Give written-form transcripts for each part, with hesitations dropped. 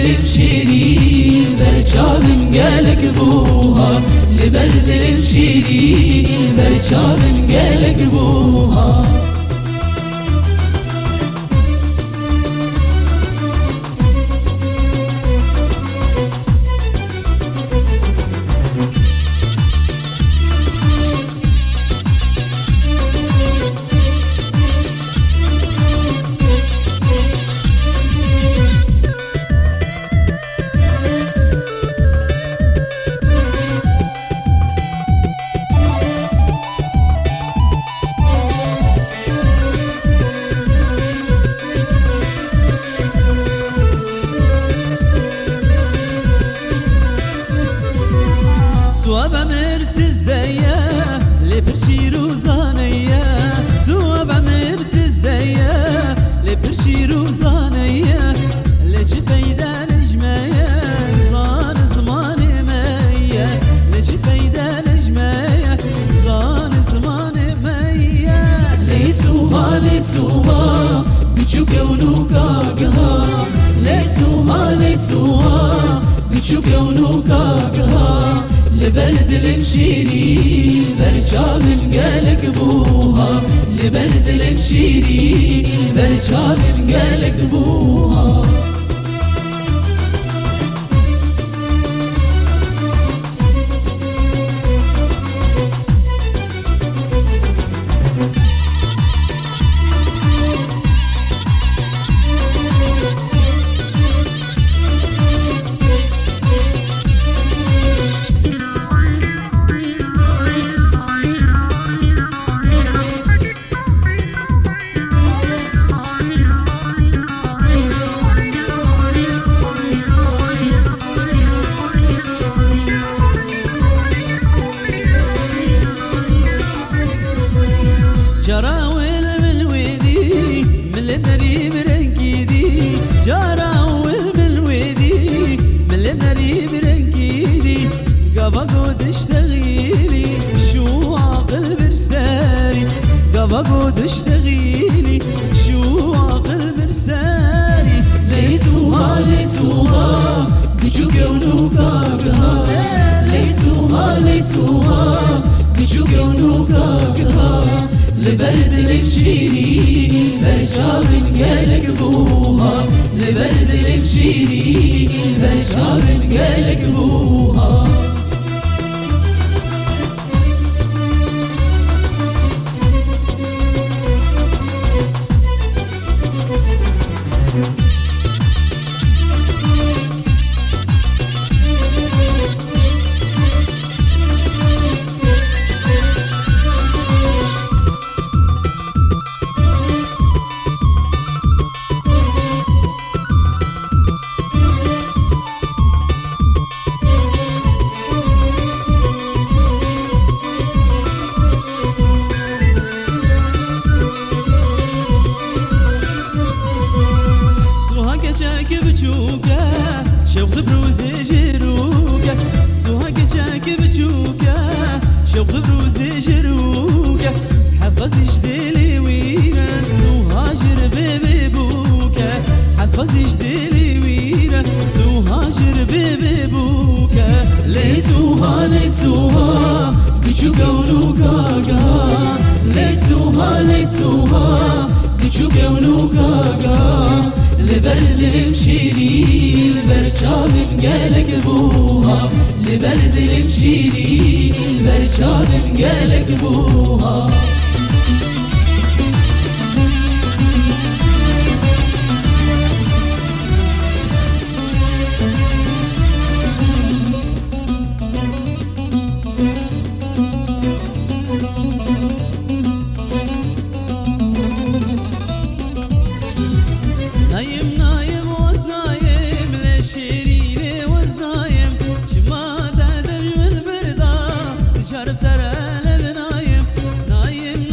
المشيرين برشام قالك بوها لبرد المشيرين برشام قالك بوها سوابا مرسز دايا لبرشي روزانيا سوابا مرسز دايا لبرشي روزانيا لج فايدة نجمايا زان زمان مايا لج فايدة نجمايا زان زمان مايا ليسوها بيشو كونوكا قها ليسوها بيشو كونوكا قها لبرد المشيرين برشام قالك بوها لبرد المشيرين برشام قالك بوها جراول بالويدي من النريب رنكيدي جراول بالويدي من النريب رنكيدي قبقود اشتغيلي شو عقل برساري قبقود اشتغيلي شو عقل برساري ليسوها بيشو كونوكا قها ليسوها بيشو كونوكا قها لبرد المشيرين برشام قالك بوها لبرد المشيرين برشام قالك بوها بچوكا شوق بروز جروكا سوهاك جاك بچوكا شوق بروز جروكا حفظ جدلي وينا سوهاجر ببوكا حفظ جدلي وينا سوهاجر ببوكا ليسوها بچوكا ونوكا قها ليسوها بچوكا ونوكا قها لبرد المشيرين برشام قالك بوها لبرد المشيرين برشام قالك بوها ترى لبنايم نايم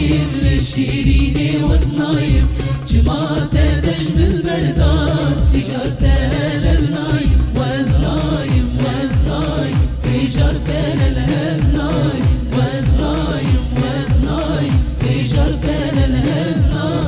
نايم للشيرين وزنايم جما تدج بالبردات تجار تلال نايم وزنايم وزنايم تجار تلال نايم وزنايم وزنايم تجار تلال نايم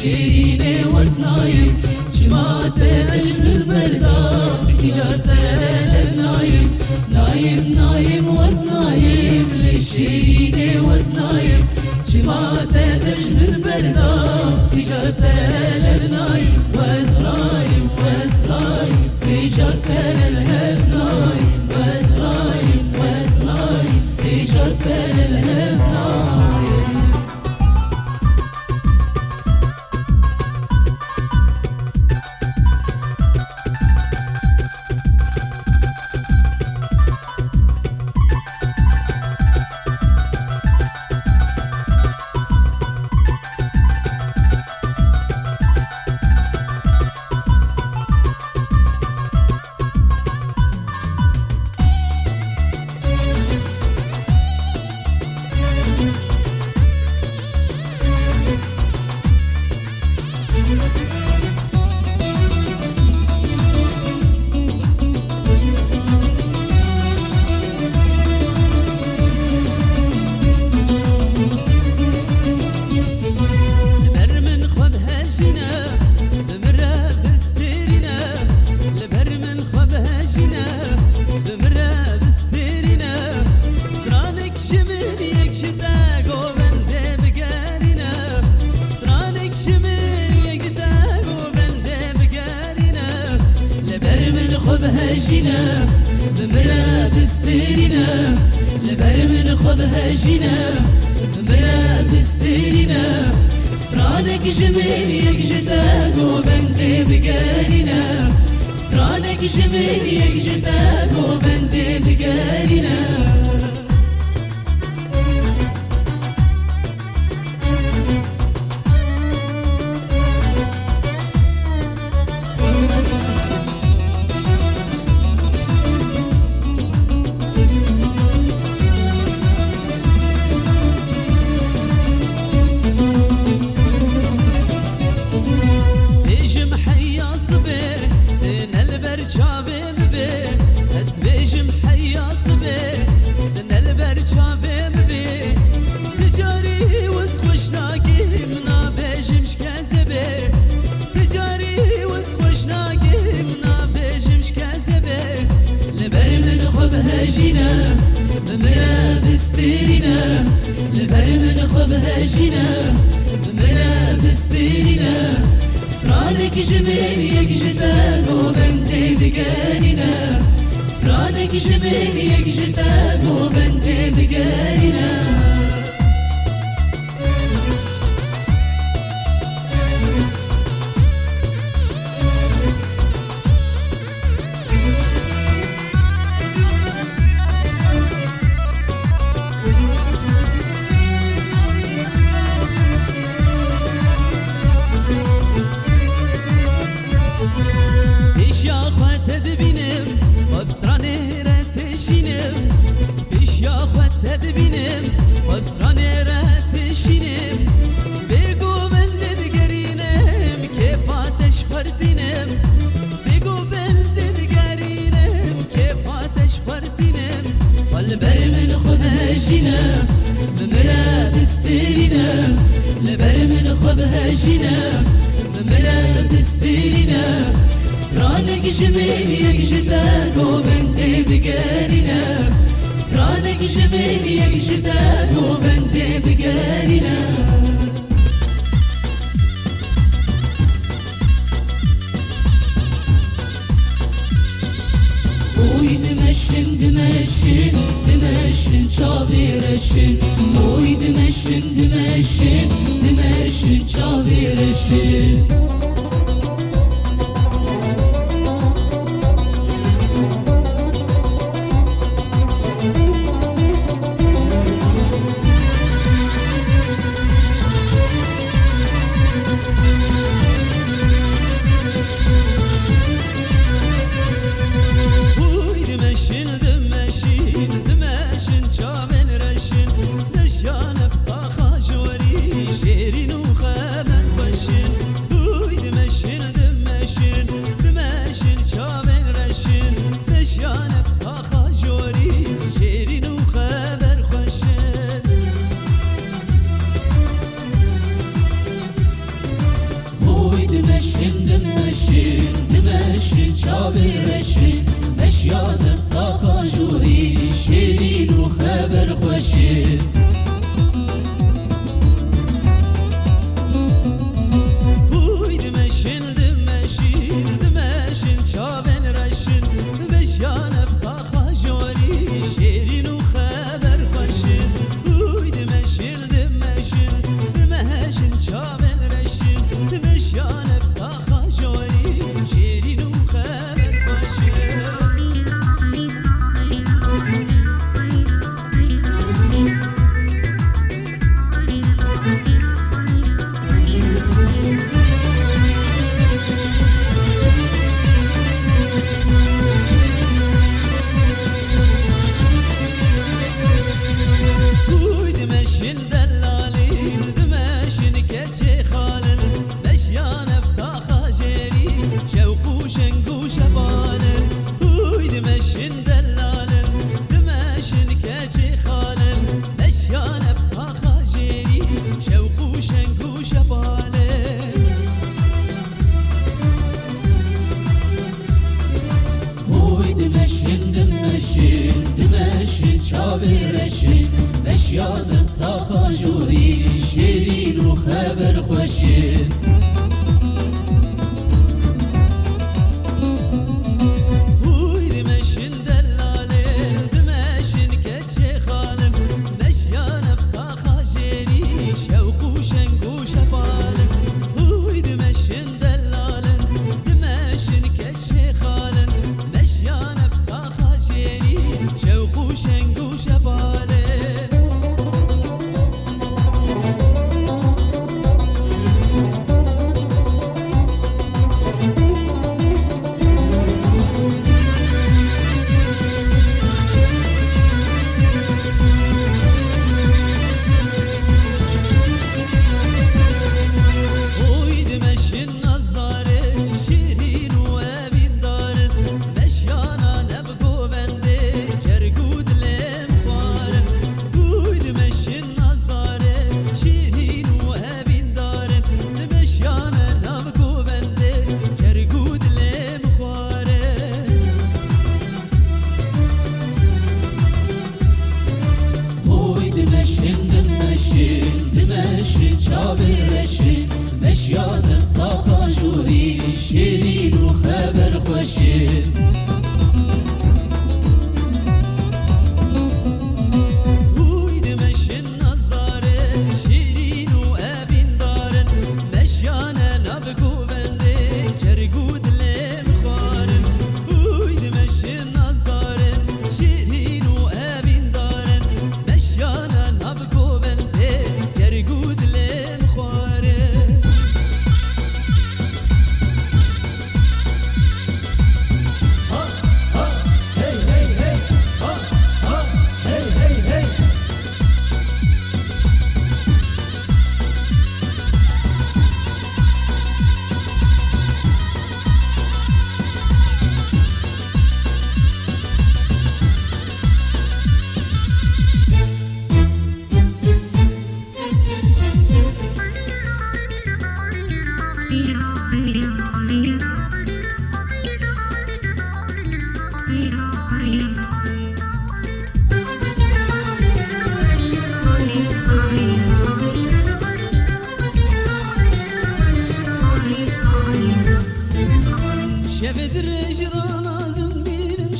شيرين وزنايم جما تدج بالبردات تجار تلال نايم نايم نايم وزنايم للشيرين وزنايم جما تدج بالبردات تجار تلال نايم وزنايم وزنايم تجار تلال نايم وزنايم وزنايم تجار تلال نايم هجينا بمرا بستيرنا لبر من خب هجينا بمرا بستيرنا سرانك جميل يكجتا بندي بقارنا سرانك جميل يكجتا بندي بقارنا هجينا بمرا بستيرنا لبر من خب هجينا بمرا بستيرنا سرانك جميل يكجتا بندي بقارنا سرانك جميل يكجتا بندي بقارنا تدبينم وبسراني راتشينم بيقو بلد قرينم كيف تشخردينم بيقو بلد قرينم كيف تشخردينم والبر من خب هجينا بمرا بستيرنا لبر من خب هجينا بمرا بستيرنا سرانك جميل يجدان وبنت بقارنا سرانك جميل يجدان وبنت بقارنا Oy demeşin demeşin demeşin çavireşin Oy demeşin demeşin demeşin çavireşin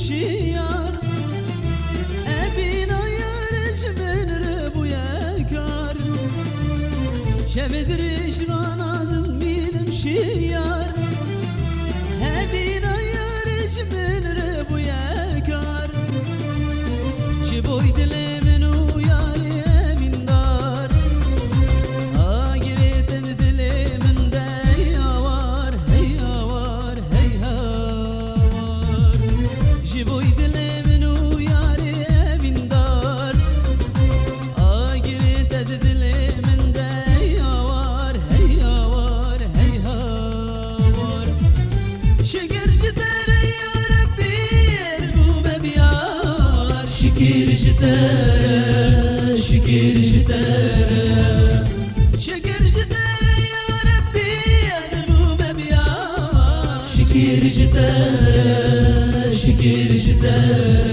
شيار أبينا يارج من ربو يكار شبدرش رانازم بيدم شيار أبينا يارج من ربو يكار شبوي دلي منو ياري أبين دار آقريت دلي من دايوار هيوار هيوار شبوي دلي منو ياري أبين دار آقريت دلي من دايوار هيوار هيوار شكر جدار يا ربي اسمو ببيار شكر جدارة شكر جدارة شكر جدار يا ربي اسمو ببيار شكر جدارة شكر جدارة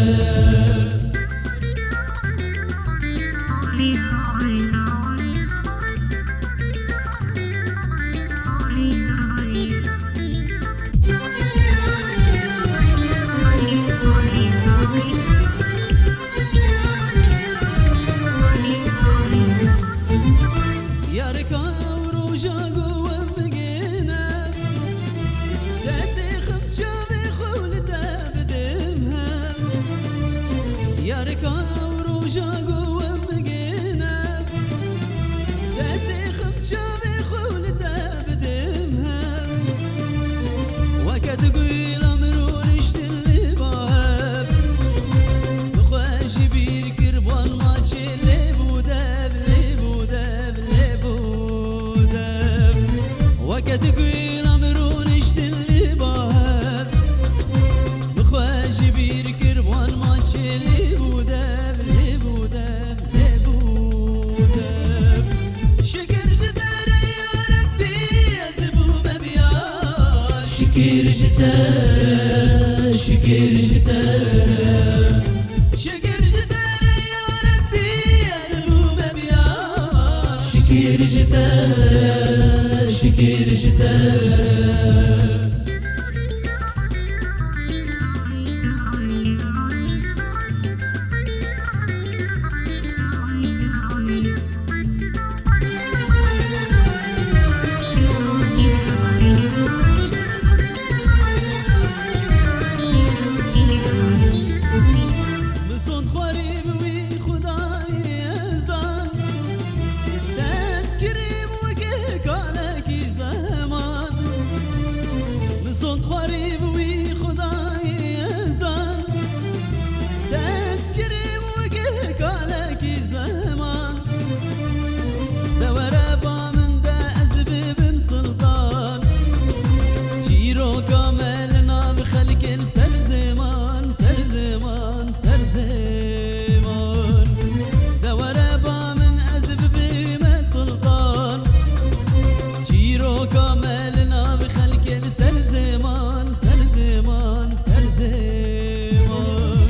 يارك وروجا قوة بقينا لدي خمجة بخولة بدمها يارك وروجا قوة بقينا لدي خمجة بخولة بدمها وكد قويل أمرون اشتل باب بخواش بير كربان ما تشلي بوداب لبوداب لبوداب وكد قويل أمرون اشتل باب بخواش بير كربان ما تشلي بوداب لبوداب لبوداب شكر جدار يا ربي يزبو ببيار شكر جدارة شكر جدارة شكر جدار يا ربي يزبو ببيار شكر جدارة شكر جدارة بصوت خريب وي خداي يزدان تذكري وقيك عليك زمان بصوت خريب وي خداي يزدان تذكري وقيك عليك زمان دور با من دا أزبب سلطان جيرو كاملنا بخلق سر زمان سر زمان سر زمان دور با من أزبب سلطان جيرو كاملنا بخلق سر زمان سر زمان سر زمان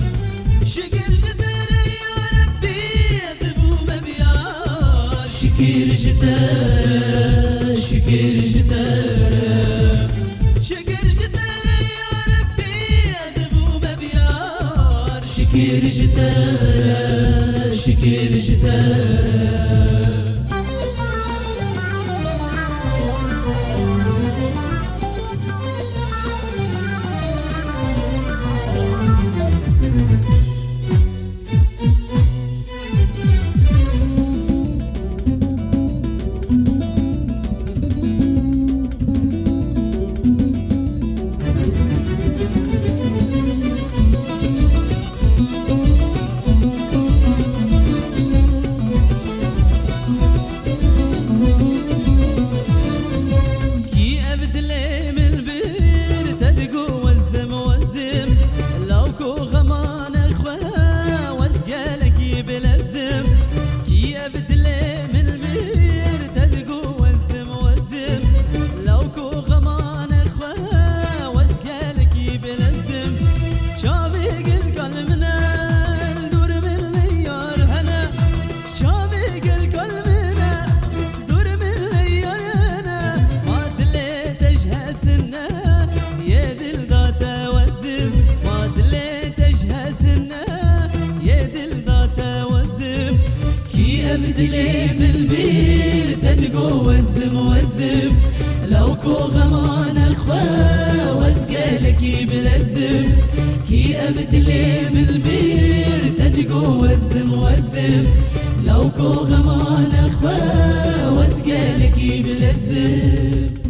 شكر جدار يا ربي يزبو ببيار شكر جدارة شكر جدارة شكر جدار يا ربي يزبو ببيار شكر جدارة شكر جدارة بدلي بالبير تدقو وزم لو كو غمان الخوا وزقالك بلزم كي أبدلي بالبير تدقو وزم لو كو غمان الخوا وزقالك بلزم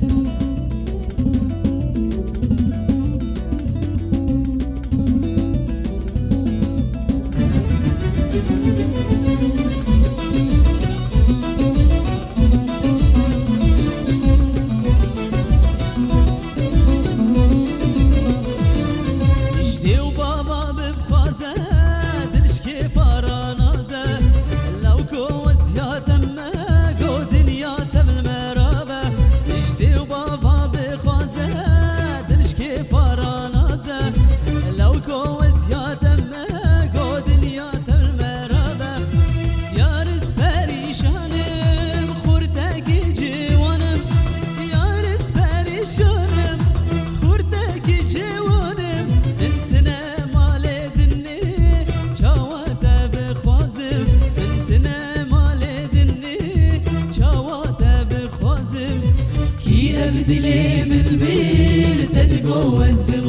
بدلي بالبير تدقو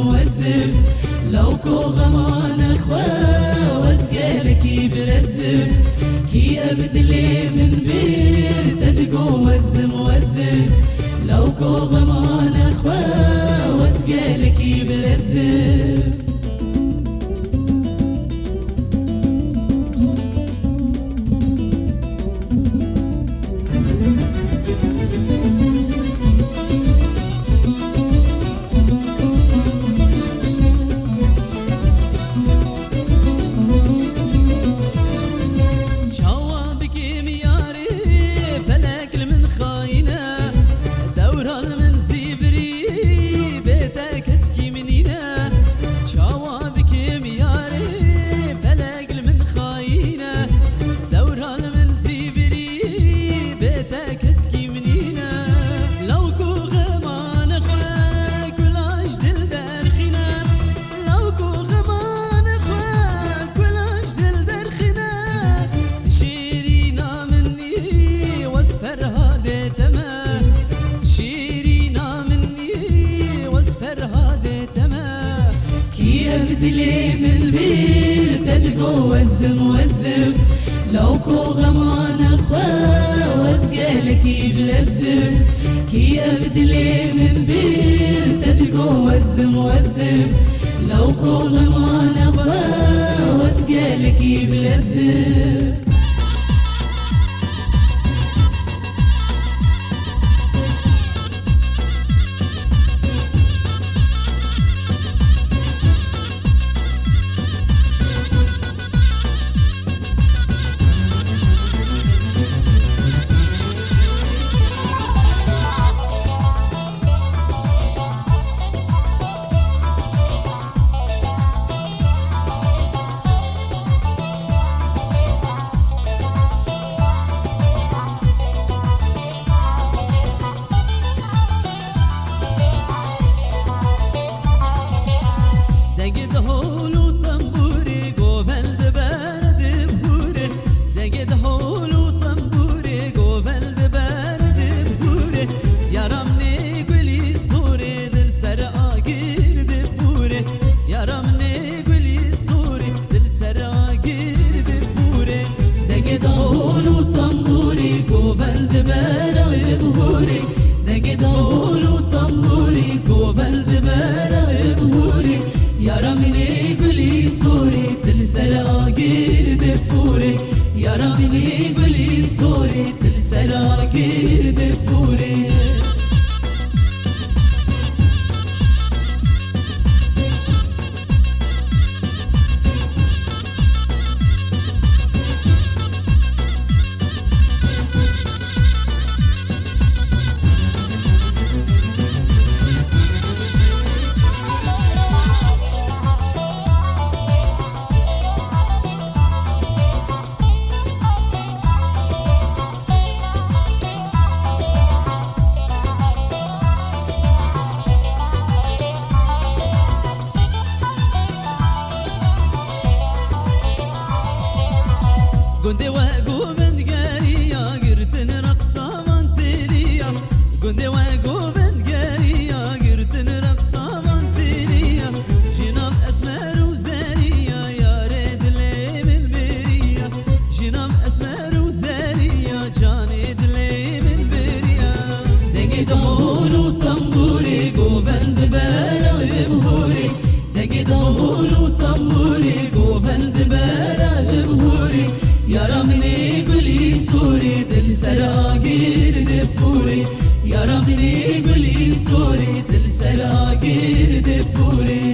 وزم لو كو غمان اخوا وزقالك بلزم كي ابدلي بالبير تدقو وزم لو كو غمان اخوا وزقالك بلزم بدلي بالبير تدقو وزم لو كو غمان اخوا وزقالك بلزم كي ابدلي بالبير تدقو وزم لو كو غمان اخوا وزقالك بلزم قندي وقو من قاري دهور وطنبوري قوفل دبارة البهوري يا رمني قولي سوري دل سراقير دفوري يا رمني قولي سوري دل سراقير دفوري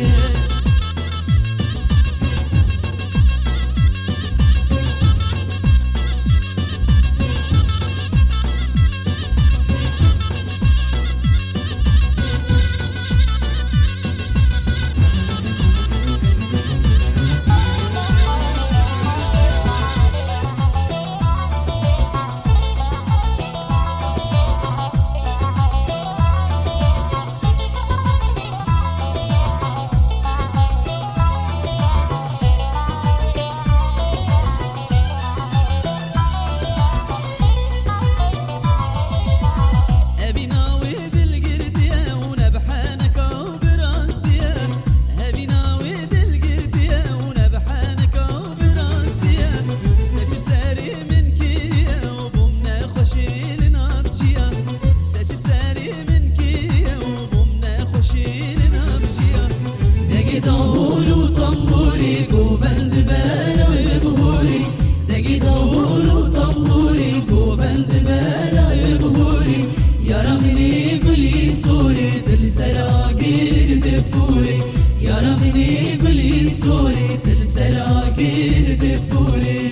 دهور وطنبوري قوفل دبارة البهوري دقي دهور وطنبوري قوفل دبارة البهوري يا رمني قولي سوري دل سراقير دفوري يا رمني قولي سوري دل سراقير دفوري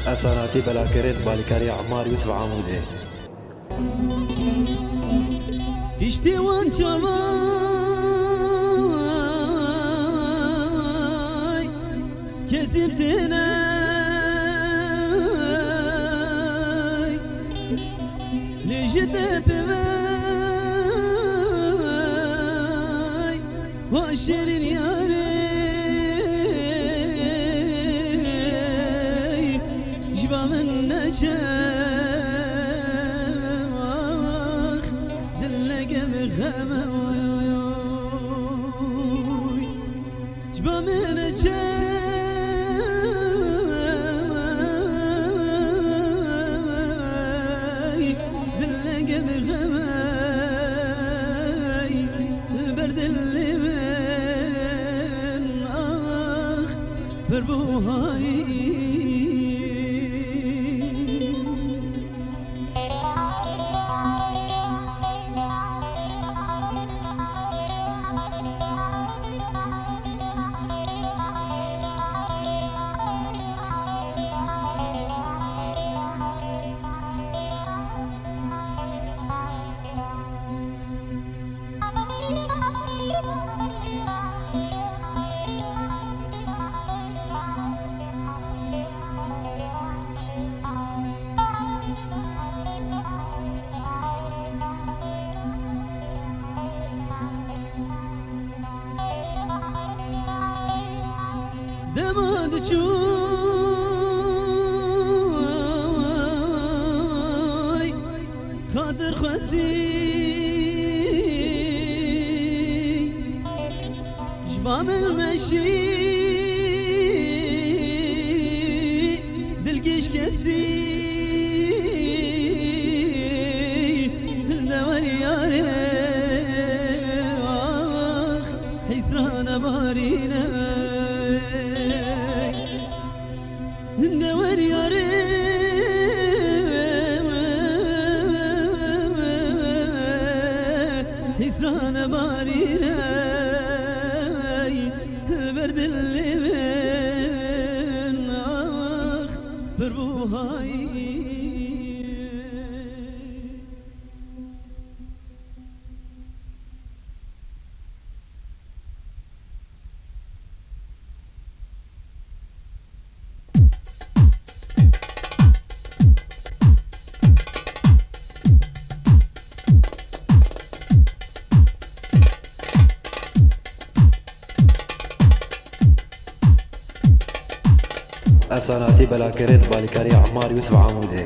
افساناتی بلاکرت بالکاری عمار یوسف عامودی اشتوان شماي كسبتنا لجد بماي واشر ياري جبا من نشاخ دلك بخموي جبا من نشاخ دلك بخموي البرد اللي من اخ بربوهاي دماد شوي خاطر خسي جبام المشي دلقيش كسي النور ياري اخ حسران بارينا النور ياري حسران بارينا البرد اللي من اخ بربوهاي افساناتی بلاکرت بالکاری عمار یوسف عامودی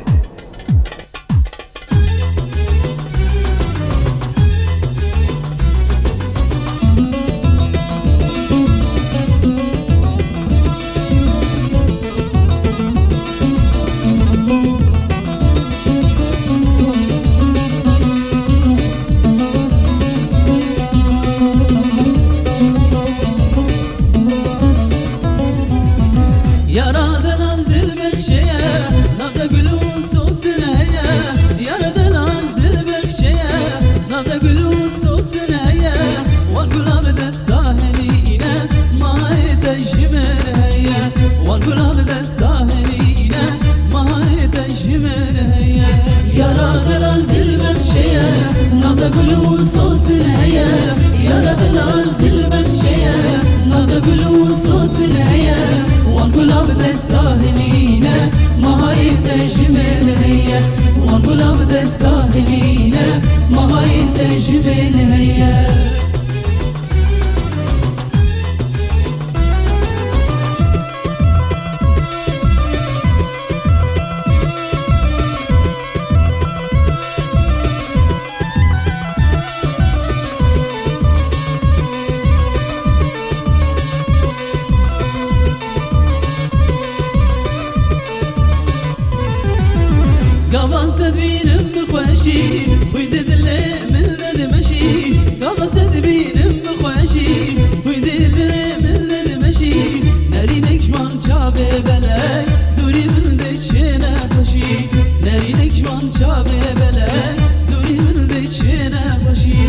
مشي ويدد لي من ذد مشي قصد بينم بخوشي ويدد لي من ذد مشي نرينك جوان جابي بلاي دوري من دشينا خوشي نرينك جوان جابي بلاي دوري من دشينا خوشي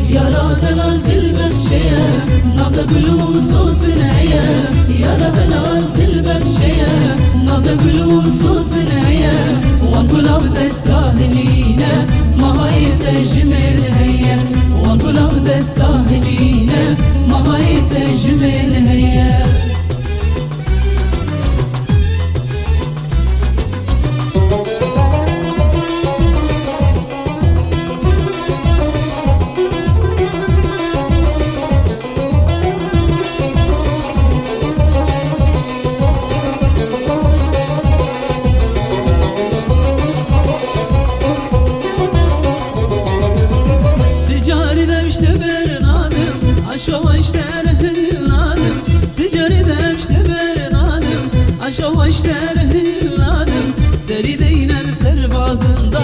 يا رادلال دل بخشية نبض بلوصوص نهية يا رادلال دل بخشية نبض بلوصوص نهية وانقلب تستاهلينا ما هاي تجمل هي وانقلب تستاهلينا ما هاي تجمل هي Aşağı işte rehinadım Ticari de işte berinadım Aşağı işte rehinadım Seri deynen serbazında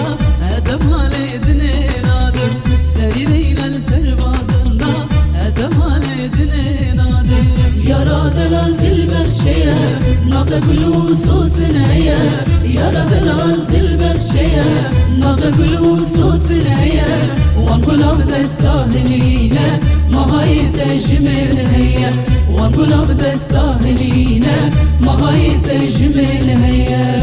Edem haledinin adım Seri deynen serbazında Edem haledinin adım Yara delal dil bekşeye Nabda gulusus neye Yara delal dil bekşeye Nabda gulusus neye وانقلب تستاهلينا ما هاي تجمل هي وانقلب تستاهلينا ما هاي تجمل هي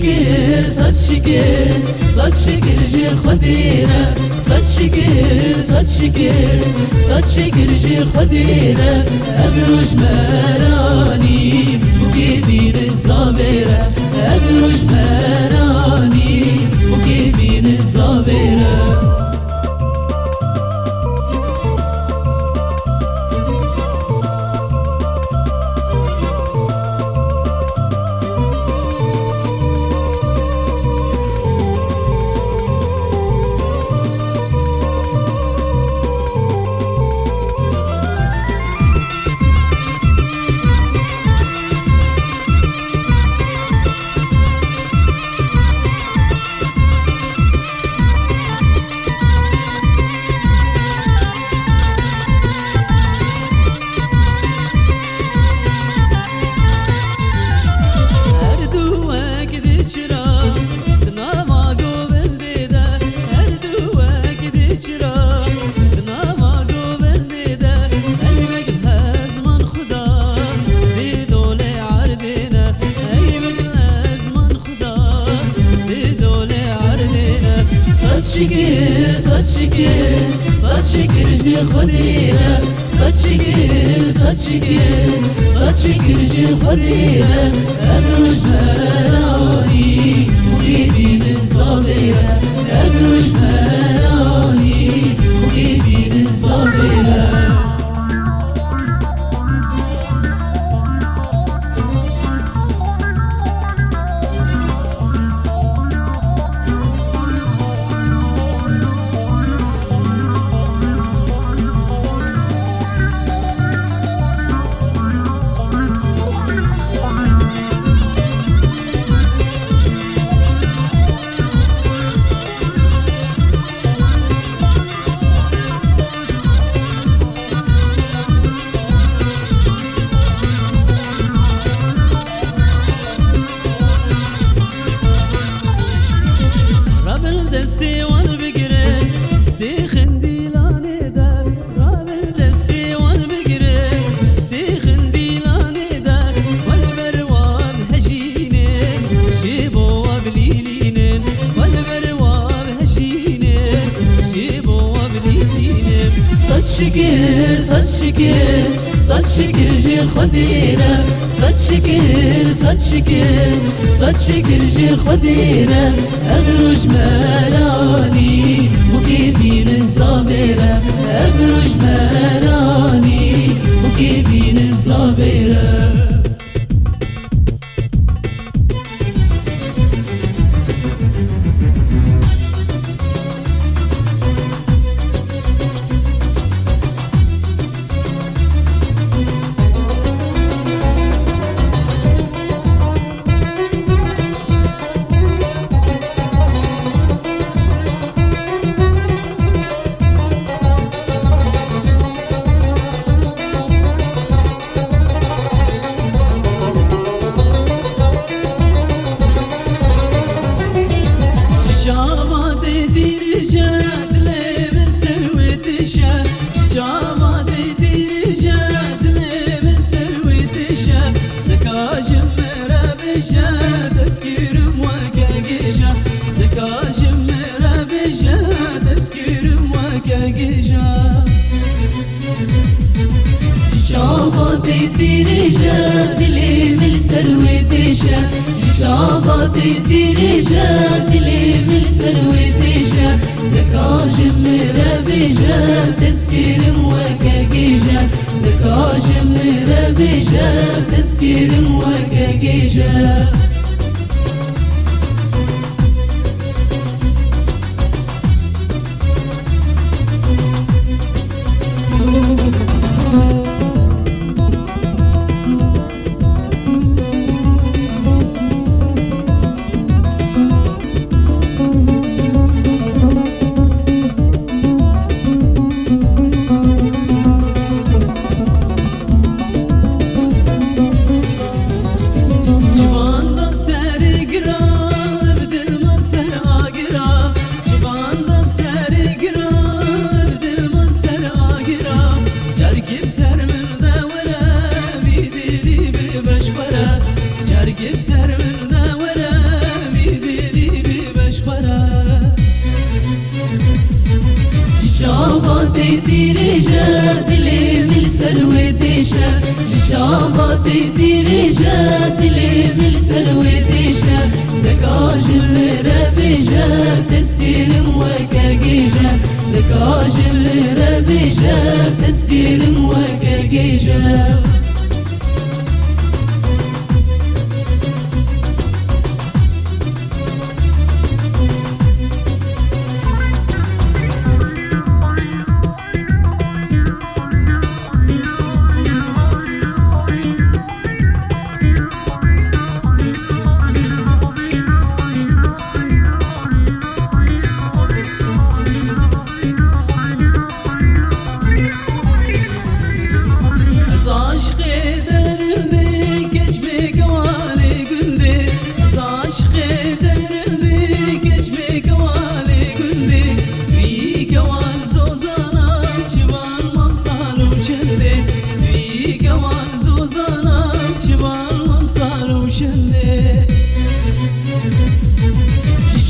شكر صد شكر صد شكر جي خديرة صد شكر صد شكر صد شكر جي خديرة أبروج مراني وكبير الصابرة أبروج مراني وكبير الصابرة شكر صد شكر صد شكر جني خديرة صد شكر صد شكر صد شكر جني خديرة أبروج مراني وكيبين الصابرة أبروج مراني وكيبين الصابرة شکر صد شکر جی خودیره صد شکر صد شکر صد شکر جی خودیره ادروج مرانی بکی بین زابیره ادروج مرانی بکی بین زابیره دلی مل سروی دیشه جاباتی دیریجه دلی مل سروی دیشه دکاجم میره بیجه تسکیرم وکه گیجه دکاجم میره بیجه تسکیرم وکه گیجه شاباتی دیریجه دلی مل سروی دیشه دکاجم میره بیجه تسکیرم وکه گیجه دکاجم میره بیجه تسکیرم وکه گیجه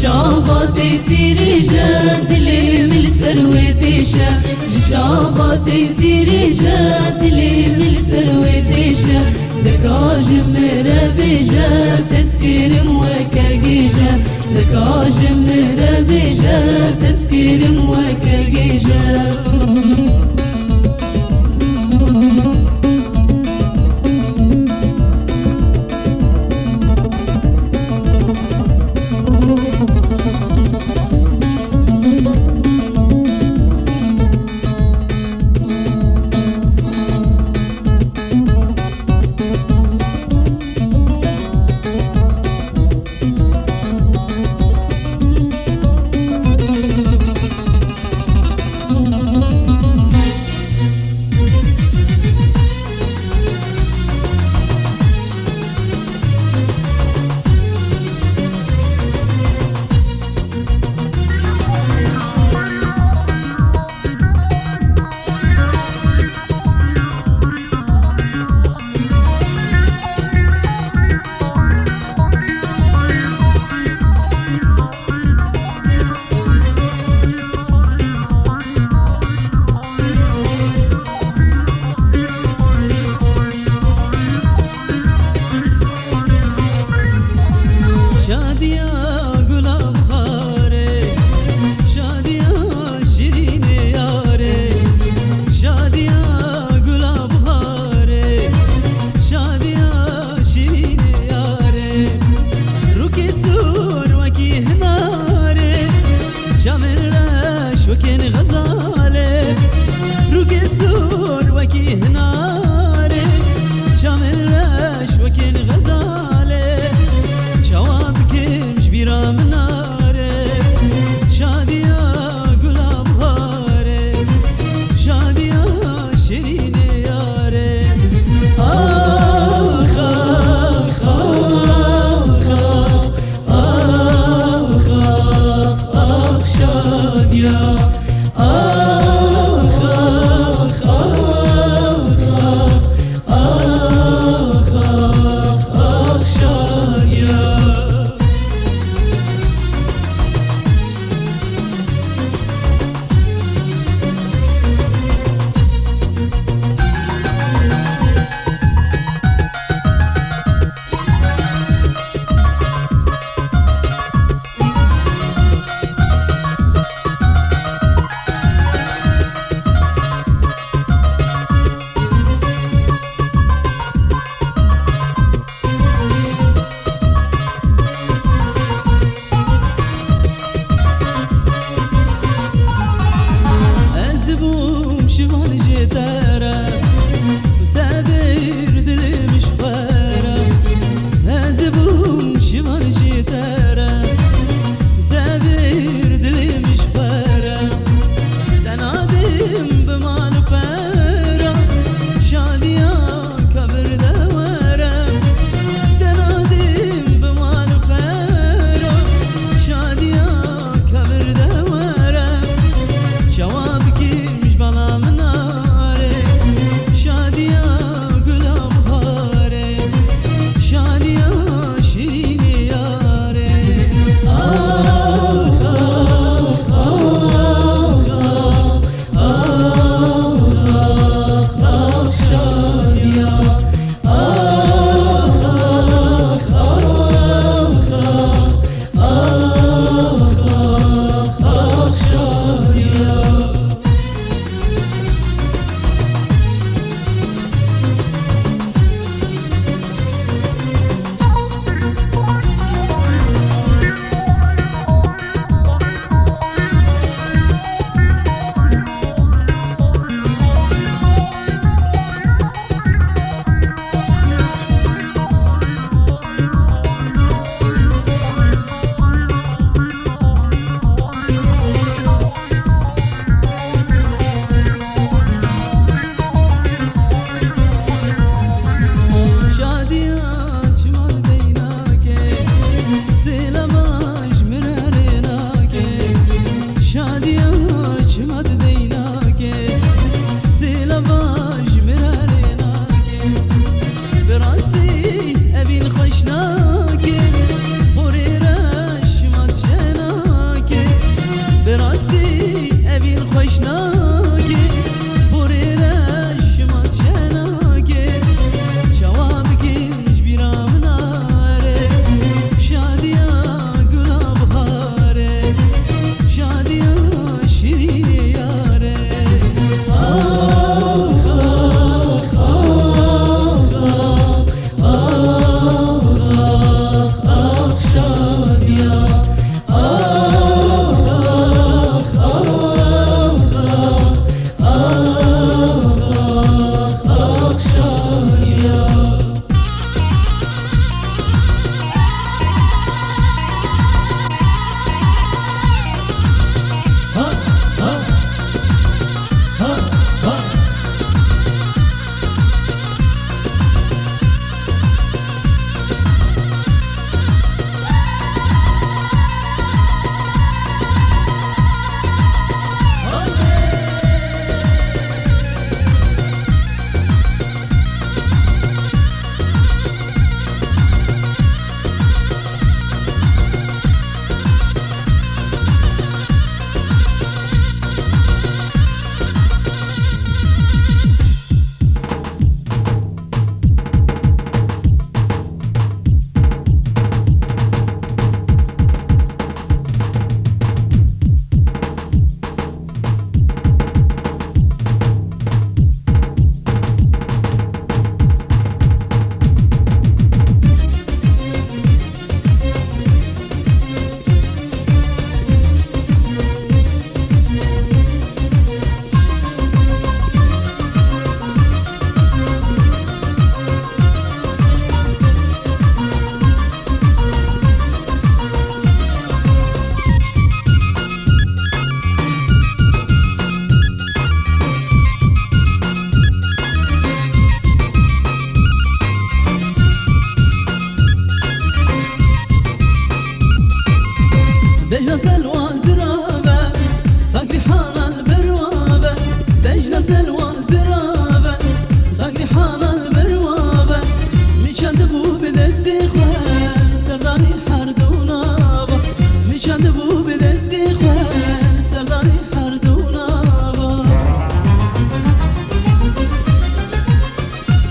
شاباتی دیریجه دلی مل سروی دیشه شاباتی دیریجه دلی مل سروی دیشه دکاجم میره بیجه تسکیرم وکه گیجه دکاجم میره بیجه تسکیرم وکه گیجه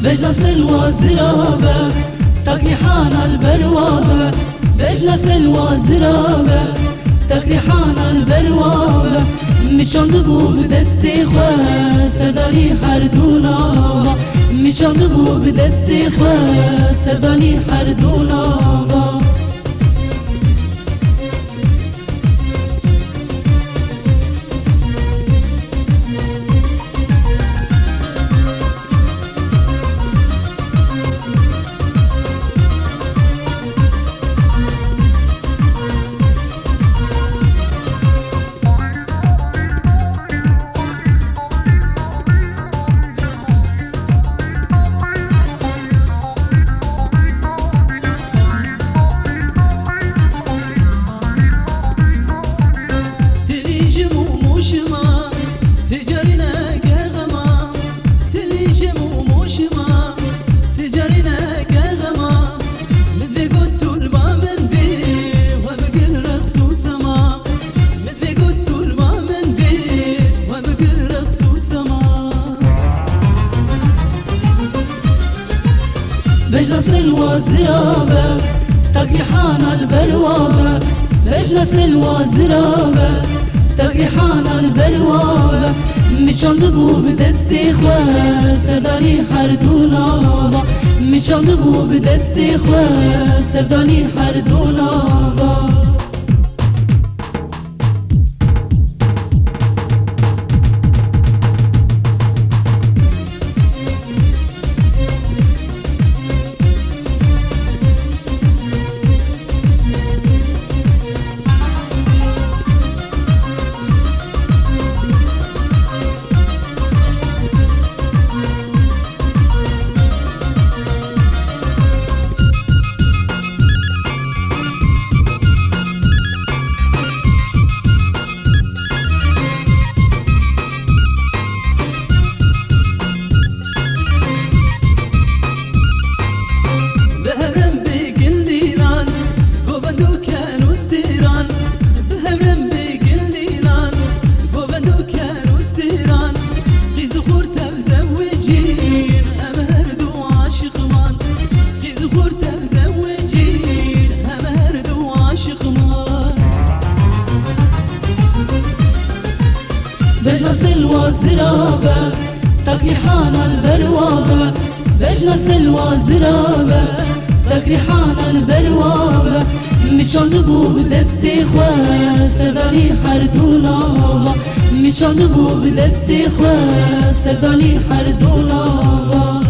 بجلس الوازرابة تكريحان البروابة بجلس الوازرابة تكريحان البروابة میچاند بو به دست خواه سرداری هر دوناوا میچاند بو به دست خواه سرداری هر دوناوا بجلس الوازرابة تكريحان البروابة بجلس الوازرابة تكريحان البروابة میچاند بو به دست خواه سرداری هر دوناوا میچاند بو به دست خواه سرداری هر دوناوا بجلس الوازرابة تكريحان البروابة بجلس الوازرابة تكريحان البروابة میچاند بو به دست خواه سرداری هر دوناوا میچاند بو به دست خواه سرداری هر دوناوا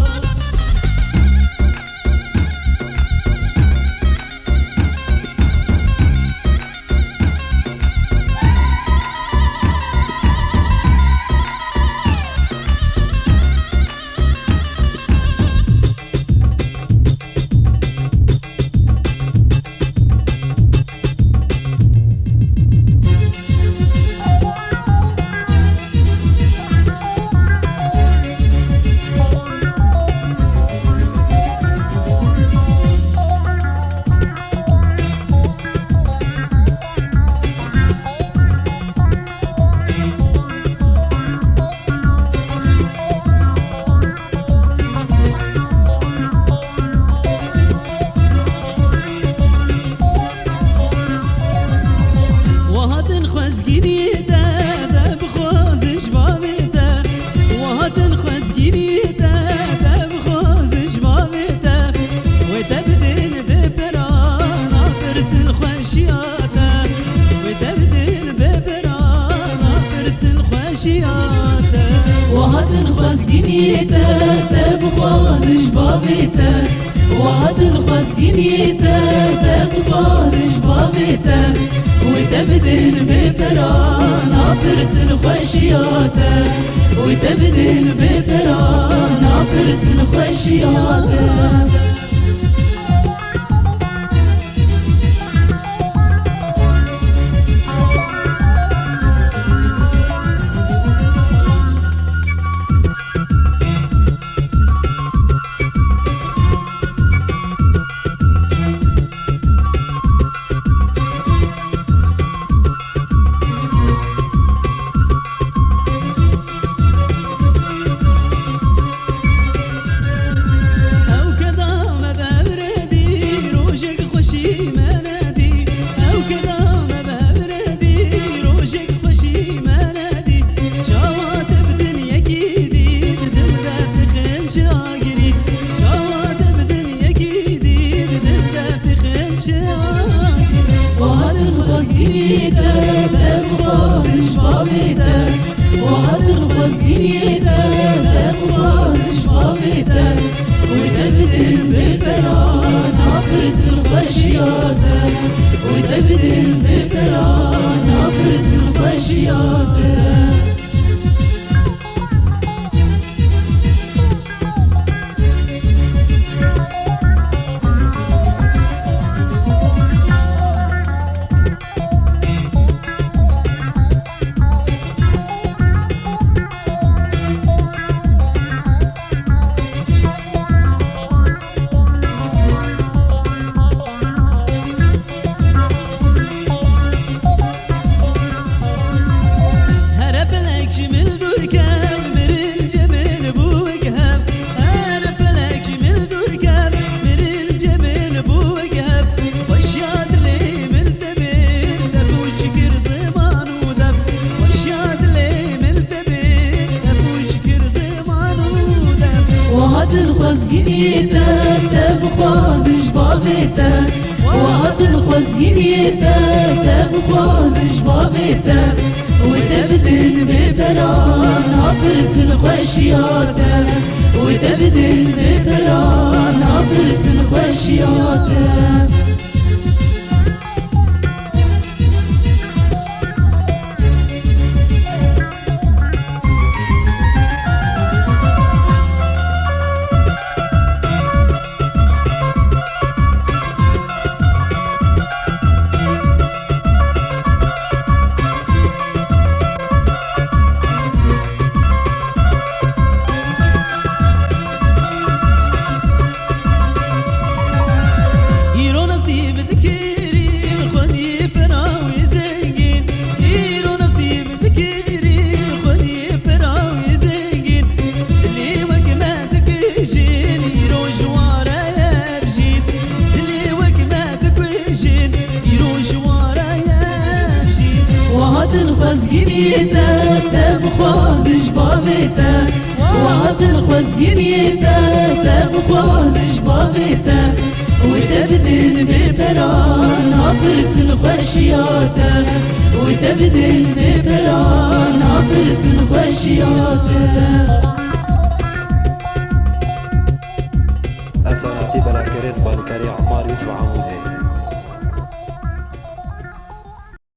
وهات الخاص جنيته تبخاز جبابته وهات الخاص جنيته تبخاز جبابته وتبدل بترانا برسل خشياته وتبدل بترانا برسل خشياته بابته وتبدل ببلا ناقص الخشياته وتبدل ببلا ناقص الخشياته الخزقينيته تبخوزش بابته وهات الخزقينيته تبخوزش بابته وتبدل ببلا ناقص الخشياته وتبدل ببلا ناقص الخشياته الخزقينيته تبخوزش بابته وهات الخزقينيته تبخوزش بابته وتبدل ببلا ناقص الخشياته وتبدل ببلا ناقص الخشياته أفساناتي بلاكريت بالكاري عمار يوسف عمودي